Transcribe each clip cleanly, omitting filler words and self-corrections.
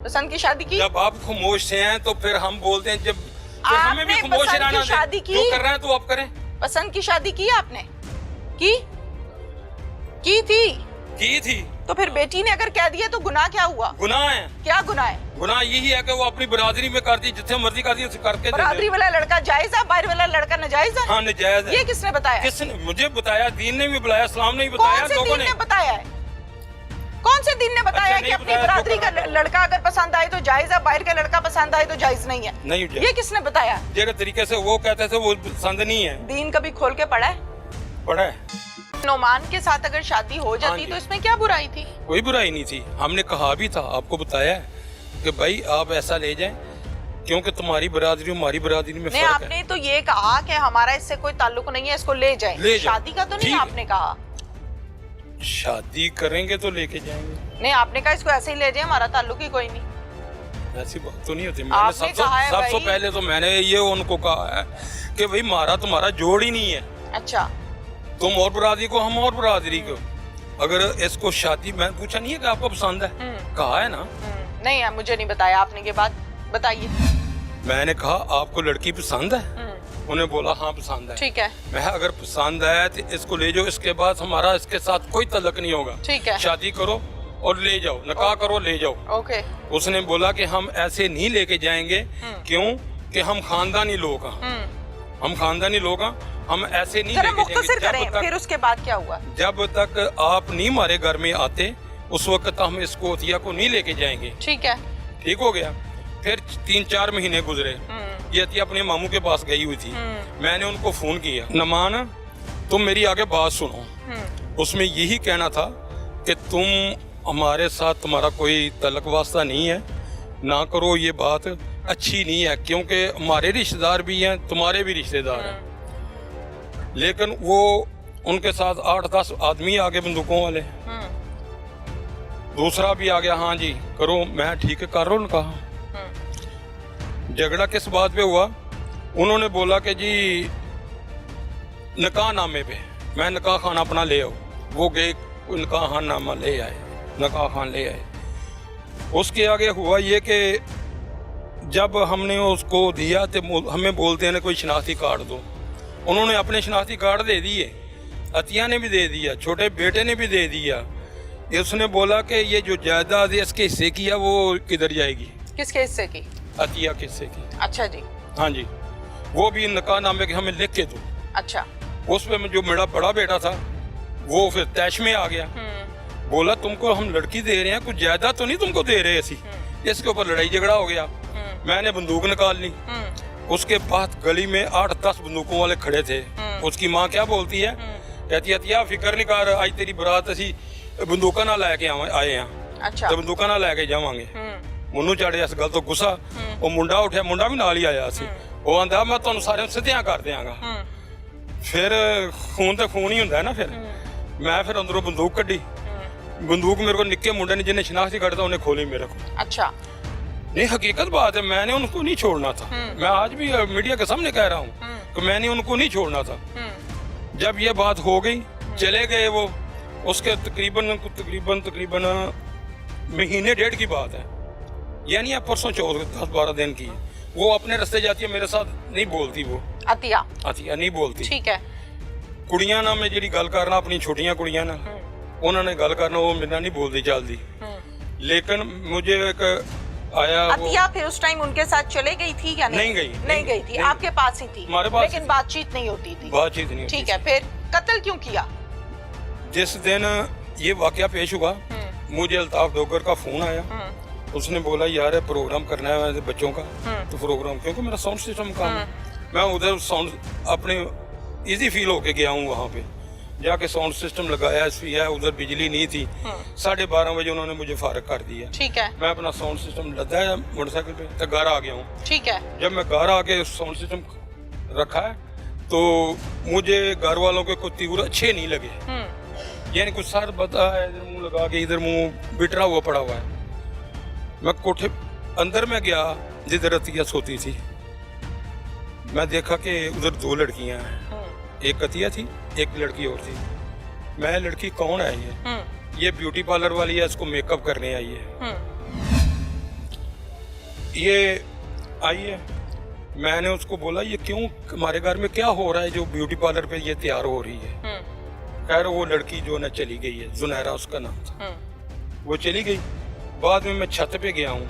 पसंद की शादी की? जब आप खामोश हैं तो फिर हम बोलते हैं, जब फिर हमें भी आपने खामोश पसंद रहना की शादी की? जो कर रहे हैं तो आप करें। पसंद की शादी की आपने? की थी तो फिर बेटी ने अगर कह दिया तो गुनाह क्या हुआ? गुनाह है। क्या गुनाह है? गुनाह यही है कि वो अपनी बरादरी में करती, जितने मर्जी करती है करके। बरादरी वाला लड़का जायज है, बाहर वाला लड़का नाजायज है? हाँ नाजायज है। ये किसने बताया? किसने? मुझे बताया, दीन ने भी बुलाया, इस्लाम ने भी बताया, कौन से लोगों दीन ने बताया है? कौन से दीन ने बताया अच्छा, कि अपनी बरादरी का लड़का अगर पसंद आए तो जायज है, बाहर का लड़का पसंद आए तो जायज नहीं है? नहीं, ये किसने बताया? जेरे तरीके से वो कहते थे वो पसंद नहीं है। दीन कभी खोल के पढ़ा है? पढ़ा है। नोमान के साथ अगर शादी हो जाती तो इसमें क्या बुराई थी? कोई बुराई नहीं थी। हमने कहा भी था, आपको बताया है कि भाई आप ऐसा ले जाएं क्योंकि तुम्हारी बरादरी हमारी बरादरी में नहीं, फर्क आपने है। तो ये कहा कि हमारा इससे कोई ताल्लुक नहीं है, इसको ले जाए। शादी का तो नहीं आपने कहा। शादी करेंगे तो लेके जाएंगे। नहीं, आपने कहा इसको ऐसे ही ले जाए, हमारा ताल्लुक ही कोई नहीं। ऐसी बात तो नहीं होती। मैंने सबसे पहले तो मैंने ये उनको कहा है कि भाई हमारा तुम्हारा जोड़ ही नहीं है। अच्छा, तुम और बरादरी को, हम और बरादरी को। अगर इसको शादी, मैं पूछा नहीं है कि आपको पसंद है, कहा है ना? नहीं है, मुझे नहीं बताया आपने। ये बात बताइए। मैंने कहा आपको लड़की पसंद है? उन्हें बोला हाँ पसंद है। ठीक है। मैं अगर पसंद है तो इसको ले जाओ, इसके बाद हमारा इसके साथ कोई तल्लक नहीं होगा। ठीक है। शादी करो और ले जाओ, निकाह करो, ले जाओ। ओके। उसने बोला कि हम ऐसे नहीं लेके जाएंगे, क्यों कि हम खानदानी लोग हैं। हम खानदानी लोग हैं, हम ऐसे नहीं लेके जाएंगे। फिर उसके बाद क्या हुआ? जब तक आप नहीं हमारे घर में आते उस वक्त हम इसको अतिया को नहीं लेके जाएंगे। ठीक है। ठीक हो गया। फिर 3-4 महीने गुजरे, ये अतिया अपने मामू के पास गई हुई थी। मैंने उनको फोन किया, नमान तुम मेरी आगे बात सुनो। उसमें यही कहना था कि तुम हमारे साथ, तुम्हारा कोई तलक वास्ता नहीं है, ना करो, ये बात अच्छी नहीं है, क्योंकि हमारे रिश्तेदार भी हैं, तुम्हारे भी रिश्तेदार हैं। लेकिन वो उनके साथ 8-10 आदमी आ गए बंदूकों वाले। दूसरा भी आ गया, हाँ जी करो। मैं ठीक है कर रहा हूँ, कहा। झगड़ा किस बात पे हुआ? उन्होंने बोला कि जी निकाह नामे पे, मैं निकाह खान अपना ले आओ। वो गए, निकाह नामा ले आए, निकाह खान ले आए। उसके आगे हुआ ये कि जब हमने उसको दिया तो हमें बोलते हैं ना कोई शनाख्ती कार्ड दो। उन्होंने अपने शनाख्ती कार्ड दे दिए, अतिया ने भी दे दिया, छोटे बेटे ने भी दे दिया। उसने बोला कि ये जो जायदाद है इसके हिस्से की है, वो किधर जाएगी? किसके हिस्से की? अतिया के हिस्से की। अच्छा जी। हाँ जी, वो भी निकाह नामे के हमें लिख के दो। अच्छा। उस पे जो मेरा बड़ा बेटा था वो फिर तैश में आ गया। बोला तुमको हम लड़की दे रहे हैं, कुछ जायदाद तो नहीं तुमको दे रहे ऐसी। इसके ऊपर लड़ाई झगड़ा हो गया। मैंने बंदूक निकाल ली। उसके बाद गली में 8-10 बंदूकों वाले खड़े थे। उसकी माँ क्या बोलती है, कहती है फिक्र नहीं कर, आज तेरी बरात असी बंदूका ना लैके आए हैं। अच्छा। तो बंदूका ना लैके जावांगे। मुन्नू चढ़िया इस गल तो गुस्सा, वो मुंडा उठा, मुंडा भी नाल ही आया सी। वो आंदा मैं तुहानू सारे सिद्धियां कर देंगा। फिर खून तो खून ही हुंदा है ना। फिर मैं फिर अंदरों बंदूक कड्डी। बंदूक मेरे को निक्के मुंडे ने जिन्हें शनाख्ती कार्ड था उन्हें खोली मेरे को। अच्छा। नहीं, हकीकत बात है, मैंने उनको नहीं छोड़ना था। मैं आज भी मीडिया के सामने कह रहा हूँ कि मैंने उनको नहीं छोड़ना था। जब ये बात हो गई, चले गए वो। उसके तकरीबन महीने 1.5 की बात है, यानी आप परसों 10-12 दिन की। वो अपने रास्ते जाती है, मेरे साथ नहीं बोलती। वो अतिया नहीं बोलती। ठीक है। कुड़ियां ना मैं जी गल करना, अपनी छोटियां कुड़ियां ना उन्होंने गल करना, वो मेरे नहीं बोलती चलती। लेकिन मुझे एक आया अतिया फिर उस टाइम उनके साथ चले गई थी या नहीं? नहीं गई थी, आपके पास ही थी, लेकिन बातचीत नहीं होती थी। बातचीत नहीं। ठीक है। फिर कत्ल क्यों किया? जिस दिन ये वाकया पेश हुआ, मुझे अल्ताफ डोगर का फोन आया। उसने बोला यार प्रोग्राम करना है बच्चों का, तो प्रोग्राम, क्योंकि मेरा साउंड सिस्टम का मैं उधर साउंड अपने इजी फील होके गया हूँ। वहाँ पे जाके साउंड सिस्टम लगाया, उधर बिजली नहीं थी। 12:30 बजे उन्होंने मुझे फारग कर दिया। ठीक है। मैं अपना साउंड सिस्टम लदा मोटरसाइकिल पे, तो घर आ गया हूँ। ठीक है। जब मैं घर आके साउंड सिस्टम रखा है तो मुझे घर वालों के कुछ तीव्र अच्छे नहीं लगे। यानी कुछ सर बता है, इधर मुंह लगा के, इधर मुंह बिटरा हुआ पड़ा हुआ है। मैं कोठे अंदर में गया जिधर अतिया सोती थी। मैं देखा कि उधर 2 लड़कियां हैं, एक अतिया थी, एक लड़की और थी। मैं लड़की कौन है ये ब्यूटी पार्लर वाली है, इसको मेकअप करने आई है। ये आई है, मैंने उसको बोला ये क्यों, हमारे घर में क्या हो रहा है जो ब्यूटी पार्लर पे ये तैयार हो रही है। खैर वो लड़की जो ना चली गई है, जुनैरा उसका नाम था, वो चली गई। बाद में मैं छत पे गया हूँ,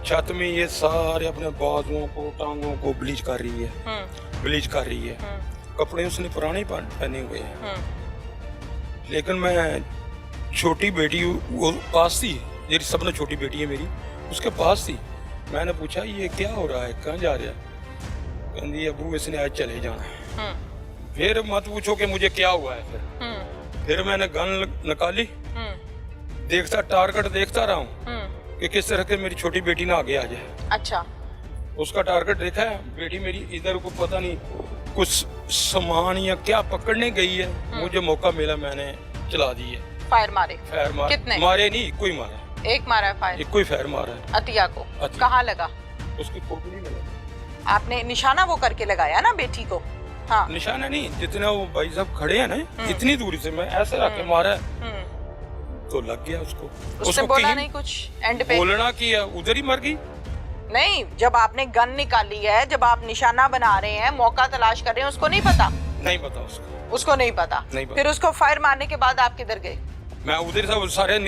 छत में ये सारे अपने बाजुओं को टांगों को ब्लीच कर रही है, ब्लीच कर रही है। कपड़े उसने पुराने पहने हुए हैं। लेकिन मैं छोटी बेटी वो पास थी, मेरी सबसे छोटी बेटी है मेरी, उसके पास थी। मैंने पूछा ये क्या हो रहा है, कहाँ जा रहा है? कहती अबू इसने आज चले जाना है। फिर मत पूछो कि मुझे क्या हुआ है। फिर मैंने गन निकाली, देखता टारगेट देखता रहा हूँ कि किस तरह के मेरी छोटी बेटी ना आगे आ जाए। अच्छा, उसका टारगेट देखा है, बेटी मेरी इधर को पता नहीं कुछ सामान या क्या पकड़ने गई है, मुझे मौका मिला मैंने चला दी है। फायर मारे? फायर मारे। कितने? मारे नहीं, कोई मारा, एक मारा है फायर, कोई फायर मारा है। अतिया को कहाँ लगा? उसकी खोपड़ी में लगा। आपने निशाना वो करके लगाया ना बेटी को? हाँ, निशाना नहीं, जितना वो भाई साहब खड़े हैं ना, इतनी दूरी से मैं ऐसे रख के मारा तो लग गया उसको। उसने बोला नहीं कुछ एंड पे? बोलना किया, उधर ही मर गई। नहीं, जब आपने गन निकाली है, जब आप निशाना बना रहे हैं, मौका तलाश कर रहे हैं, उसको नहीं पता? नहीं पता उसको नहीं पता। फिर उसको फायर मारने के बाद आप किधर गए? मैं उधर से सारे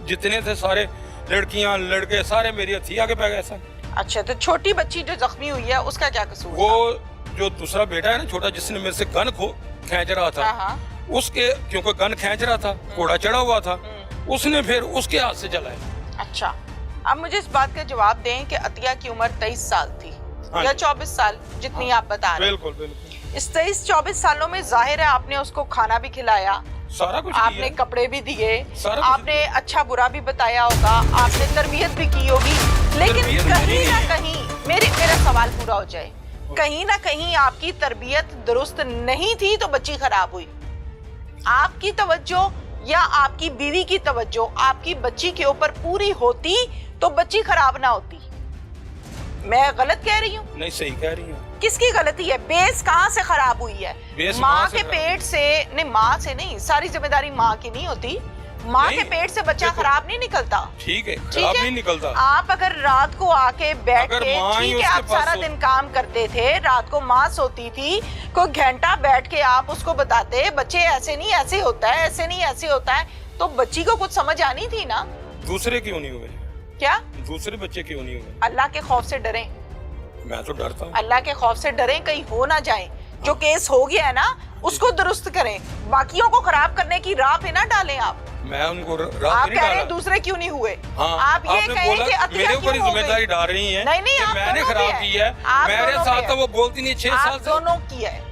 जितने थे सारे लड़कियां लड़के सारे मेरी हथी आगे पै गए सर। अच्छा, तो छोटी बच्ची जो जख्मी हुई है उसका क्या कसूर? वो जो दूसरा बेटा है ना छोटा, जिसने मेरे से गन खींच रहा था, उसके क्योंकि गन खींच रहा था, घोड़ा चढ़ा हुआ था, उसने फिर उसके हाथ से जलाया। अच्छा, अब मुझे इस बात का जवाब दें कि अतिया की उम्र 23 साल थी या 24 साल, जितनी आप बता रहे हैं। बिल्कुल बिल्कुल। इस 23-24 सालों में जाहिर है आपने उसको खाना भी खिलाया, सारा कुछ आपने कपड़े भी दिए, आपने अच्छा बुरा भी बताया होगा, आपने तरबियत भी की होगी, लेकिन कहीं ना कहीं मेरा सवाल पूरा हो जाए, कहीं ना कहीं आपकी तरबियत दुरुस्त नहीं थी तो बच्ची खराब हुई। आपकी तवज्जो या आपकी बीवी की तवज्जो आपकी बच्ची के ऊपर पूरी होती तो बच्ची खराब ना होती। मैं गलत कह रही हूँ? नहीं, सही कह रही हूँ। किसकी गलती है? बेस कहाँ से खराब हुई है? माँ के पेट से नहीं, माँ से नहीं, सारी जिम्मेदारी माँ की नहीं होती। माँ के पेट से बच्चा खराब नहीं निकलता। ठीक है, खराब नहीं निकलता। आप अगर रात को आके बैठ के, ठीक है आप सारा दिन काम करते थे, रात को माँ सोती थी, कोई घंटा बैठ के आप उसको बताते बच्चे ऐसे नहीं ऐसे होता है, ऐसे नहीं ऐसे होता है, तो बच्ची को कुछ समझ आनी थी ना। दूसरे क्यों नहीं हुए? क्या दूसरे बच्चे क्यों नहीं हुए? अल्लाह के खौफ से डरें। मैं तो डरता हूँ। अल्लाह के खौफ से डरें, कहीं हो ना जाए। जो केस हो गया है ना उसको दुरुस्त करें, बाकियों को खराब करने की राह पे ना डालें आप। मैं उनको आप कह रहे हैं दूसरे क्यों नहीं हुए? हाँ, आप ये कहें कि अतिया मेरे ऊपर क्यों हो गई? जिम्मेदारी डाल रही हैं। नहीं नहीं, मैंने खराब की है, मेरे साथ तो वो बोलती नहीं 6 साल से। दोनों की है,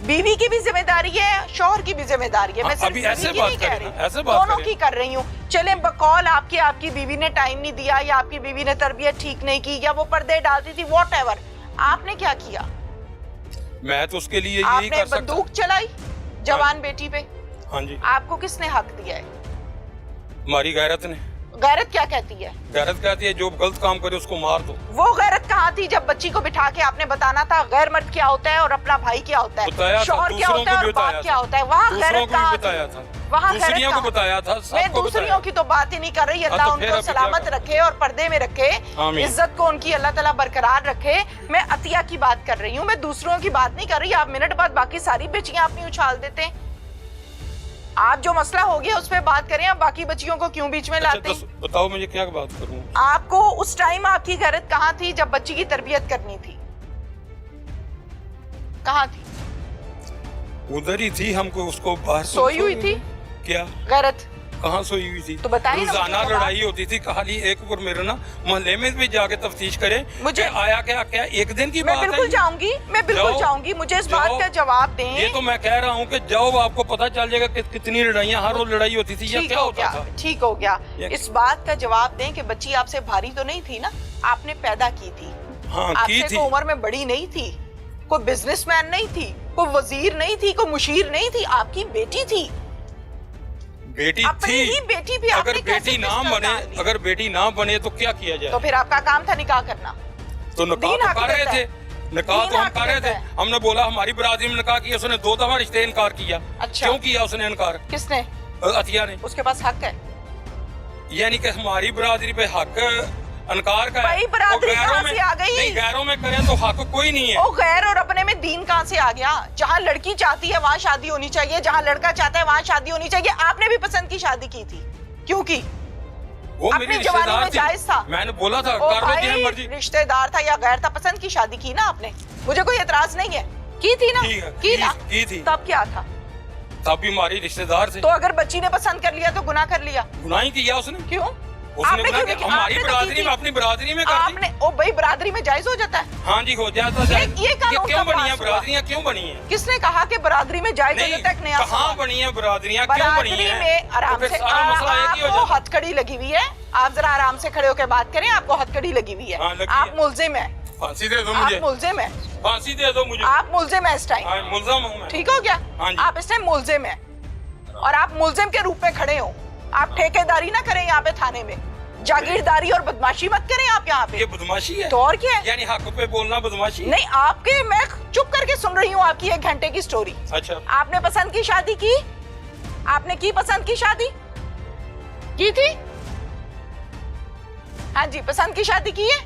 बीवी की भी जिम्मेदारी है, शौहर की भी जिम्मेदारी है। मैं सिर्फ बीवी की नहीं कह रही, दोनों की कर रही हूँ। चले बकौल आपकी बीवी ने टाइम नहीं दिया, या आपकी बीवी ने तरबियत ठीक नहीं की, या वो पर्दे डालती थी, व्हाटएवर, आपने क्या किया? मैं तो उसके लिए यही कर सकता। बंदूक चलाई जवान बेटी पे? हाँ जी। आपको किसने हक दिया है? हमारी गैरत ने। गैरत क्या कहती है? गैरत कहती है जो गलत काम करे उसको मार दो। वो गैरत कहाँ थी जब बच्ची को बिठा के आपने बताना था गैर मर्द क्या होता है और अपना भाई क्या होता है, शौहर क्या होता है और बाप क्या होता है? वहाँ गैरत कहाँ थी? वहाँ दूसरियों को बताया था। मैं दूसरियों की तो बात ही नहीं कर रही। अल्लाह उनको सलामत रखे और पर्दे में रखे, इज्जत को उनकी अल्लाह ताला बरकरार रखे। मैं अतिया की बात कर रही हूँ, मैं दूसरों की बात नहीं कर रही। आप मिनट बाद बाकी सारी बच्चियां अपनी उछाल देते हैं। आप जो मसला हो गया उस पर बात करें, आप बाकी बच्चियों को क्यों बीच में लाते हैं? बताओ मुझे क्या बात करूं? आपको उस टाइम आपकी गैरत कहाँ थी जब बच्ची की तरबियत करनी थी? कहाँ थी? उधर ही थी, हमको उसको बाहर सोई हुई थी क्या? गैरत कहाँ सोई हुई थी? तो बताइए। रोजाना लड़ाई होती थी, खाली एक ऊपर मेरे ना मोहल्ले में भी जाके तफ्तीश करें मुझे आया क्या एक दिन की बात है। मैं बिल्कुल जाऊंगी, मुझे इस बात का जवाब दें। ये तो मैं कह रहा हूँ कि जाओ, आपको पता चल जाएगा कि कितनी लड़ाइयाँ, हर रोज लड़ाई होती थी या क्या होता था। ठीक हो गया, इस बात का जवाब दें कि बच्ची आपसे भारी तो नहीं थी ना, आपने पैदा की थी। हाँ, आपसे कोई उम्र में बड़ी नहीं थी, कोई बिजनेसमैन नहीं थी, कोई वजीर नहीं थी, कोई मुशीर नहीं थी, आपकी बेटी थी। बेटी थी, बेटी भी अगर बेटी ना बने तो क्या किया जाए? तो फिर आपका काम था निकाह करना। तो निकाह तो कर रहे थे, निकाह तो हम कर रहे थे। हमने बोला हमारी बरादरी में निकाह किया, उसने 2 दफा रिश्ते इनकार किया। अच्छा, क्यों किया उसने इनकार? किसने? अतिया ने। उसके पास हक है, यानी कि हमारी बरादरी पे हक अनकार का है। भाई बरादरी और गैरों कहाँ में- से आ गई? नहीं, गैरों में करें तो हक कोई नहीं है। ओ गैर और अपने में दीन कहाँ से आ गया? जहाँ लड़की चाहती है वहाँ शादी होनी चाहिए, जहाँ लड़का चाहता है वहाँ शादी होनी चाहिए। आपने भी पसंद की शादी की थी, क्यों की? वो अपनी मेरी जवानी रिश्तेदार में थी। जायज था। मैंने बोला था ओ कर लो भाई, जिन्हें मर्जी। रिश्तेदार था या गैर था, पसंद की शादी की ना आपने, मुझे कोई एतराज नहीं है। की थी ना? की ना? की थी। तब क्या था? तब भी हमारी रिश्तेदार से तो अगर बच्ची ने पसंद कर लिया तो गुनाह कर लिया। गुनाह ही किया उसने। क्यों? उसने आपने गुनाह क्यों किया। नहीं- हमारी आपने तो बरादरी की में, थी। अपनी बरादरी में कर दी। आपने ओ भाई बरादरी में जायज हो जाता है। हाँ जी, हो जाता है। ये कानून क्यों कब बनी है पास हुआ? बरादरियाँ, क्यों बनी है? किसने कहा कि बरादरी में जायज हो नहीं, जाता है? एक नया कहाँ सवाल। बनी है बरादरियाँ, क्यों बनी बरादरी है? में आराम तो फिर से सारा मसला एक ही हो आपको जाता है। हथकड़ी लगी हुई है। आप जरा आराम से खड़े होकर बात करें, आपको हथकड़ी लगी हुई है। हाँ, लगी आप है। मुल्जिम है, फांसी दे दो आप मुझे, मुल्जिम है, फांसी दे दो मुझे। आप मुल्जिम है इस टाइम। हाँ, मुल्ज़म हूँ मैं। ठीक हो गया? हाँ जी। आप इस टाइम मुल्जिम है और आप मुल्जिम के रूप में खड़े हो। आप ठेकेदारी ना करें यहाँ पे थाने में, जागीरदारी और बदमाशी मत करें आप यहाँ पे। ये बदमाशी है? तो और क्या है? यानी हक पे बोलना बदमाशी है? नहीं, आपके मैं चुप करके सुन रही हूँ आपकी 1 घंटे की स्टोरी। अच्छा, आपने पसंद की शादी की? आपने की पसंद की शादी? की थी? हाँ जी, पसंद की शादी की है?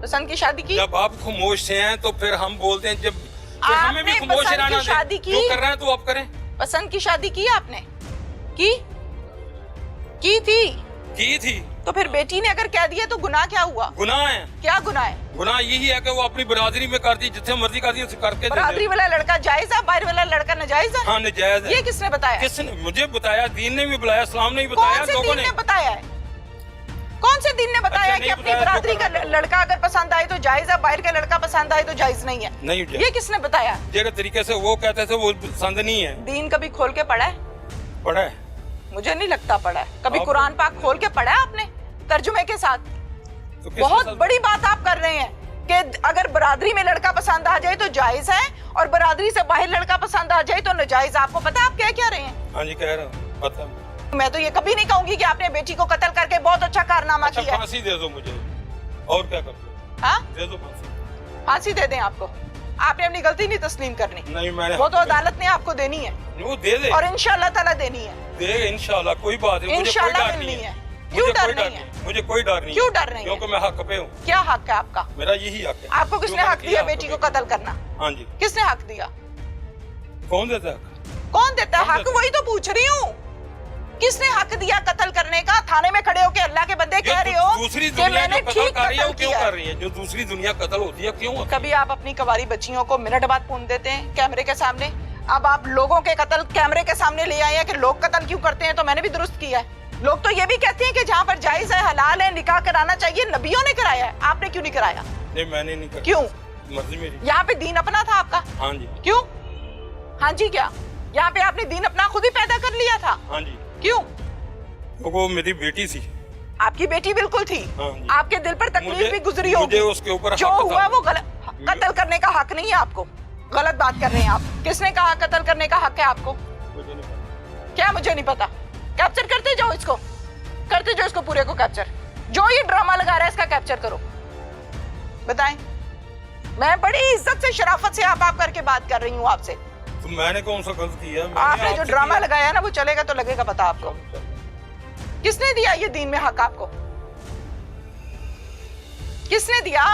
पसंद की शादी की? जब आप खामोश से हैं तो फिर हम बोलते हैं, जब फिर हमें भी आपने खामोश पसंद रहना की शादी दें। की? जो कर रहे हैं तो आप करें। पसंद की शादी की आपने? की थी तो फिर बेटी ने अगर कह दिया तो गुनाह क्या हुआ? गुनाह है। क्या गुनाह है? गुनाह यही है कि वो अपनी बरादरी में करती, जितने मर्जी करती है, करके दे दे। बरादरी वाला लड़का जायज है, बाहर वाला लड़का नाजायज है? हाँ, नजायज है। ये किसने बताया? किसने मुझे बताया? दीन ने भी बुलाया, इस्लाम ने भी बताया, कौन से लोगों दीन ने। ने बताया है? कौन से दीन ने बताया अच्छा, कि नहीं अपनी बताया, बरादरी जो का करना है। लड़का अगर पसंद आए तो जायज है, बाहर का लड़का पसंद आए तो जायज नहीं है? नहीं जायज। ये किसने बताया? जेरे तरीके से वो कहते थे वो पसंद नहीं है। दीन कभी खोल के पढ़ा है? पढ़ा है। मुझे नहीं लगता पढ़ा है। कभी आप- कुरान पाक खोल के पढ़ा है आपने तर्जुमे के साथ? तो किसके बहुत साथ? बड़ी बात आप कर रहे हैं कि अगर बरादरी में लड़का पसंद आ जाए तो जायज है और बरादरी से बाहर लड़का पसंद आ जाए तो नाजायज। आपको पता है आप क्या कह रहे हैं? हाँ जी, कह रहा हूँ, पता है। मैं तो ये कभी नहीं कहूंगी कि आपने बेटी को कत्ल करके बहुत अच्छा कारनामा अच्छा, किया है। फांसी दे दो मुझे, और क्या कर दो? हाँ, दे दो फांसी। फांसी दे दें आपको? आपने अपनी गलती नहीं तस्लीम करनी, नहीं, मैंने वो तो अदालत ने आपको देनी है वो दे दे, और इंशाल्लाह ताला देनी है। दे इंशाल्लाह, कोई बात नहीं। मुझे कोई इंशाल्लाह डर मिलनी नहीं है। है। क्यों मुझे डर कोई नहीं है? मुझे कोई डर नहीं। क्यों डर नहीं है? क्योंकि मैं हक पे हूँ। क्या हक है आपका? मेरा यही हक है। आपको जो किसने मैंने हक किया दिया हक बेटी को पे। कत्ल करना? हाँ जी। किसने हक दिया? कौन देता है? कौन देता है कौन हक? देता है? वही तो पूछ रही हूँ, किसने हक दिया कत्ल करने का? थाने में खड़े होके अल्लाह के बंदे कह रहे हो दूसरी कि दुनिया मैंने जो कत्ल ठीक कर रही है वो कत्ल क्यों किया कर है। रही है? जो दूसरी दुनिया कत्ल होती है क्यों होती है? कभी आप अपनी कवारी बच्चियों को मिनट बाद पून देते हैं कैमरे के सामने, अब आप लोगों के कत्ल कैमरे के सामने ले आए हैं कि लोग कत्ल क्यों करते हैं। तो मैंने भी दुरुस्त किया है। लोग तो ये भी कहते हैं कि जहाँ पर जायज है, हलाल है, निकाह कराना चाहिए। नबियों ने कराया है, आपने क्यों नहीं कराया? नहीं, मैंने नहीं करा। क्यों? मर्जी मेरी। यहाँ पे दीन अपना था आपका? हाँ जी। क्यों? हाँ जी, क्या यहाँ पे आपने दीन अपना खुद ही पैदा कर लिया था? हाँ जी, क्यों? वो मेरी बेटी थी। आपकी बेटी बिल्कुल थी। हाँ जी। आपके दिल पर तकलीफ मुझे- भी गुजरी मुझे होगी। उसके ऊपर जो हक हुआ था। वो गलत, कत्ल करने का हक नहीं है आपको। गलत बात कर रहे हैं आप। किसने कहा कत्ल करने का हक है आपको? मुझे नहीं पता। क्या मुझे नहीं पता? कैप्चर करते जाओ इसको, करते जाओ इसको पूरे को कैप्चर। जो ये ड्रामा लगा रहा है इसका कैप्चर करो। बताएं, मैं बड़ी इज्जत से शराफत से आप करके बात कर रही हूँ आपसे। तो मैंने कौन सा गलत किया? मैंने आपने जो आपसे ड्रामा किया। लगाया ना वो चलेगा तो लगेगा पता आपको। किसने दिया ये दीन में हक आपको? किसने दिया?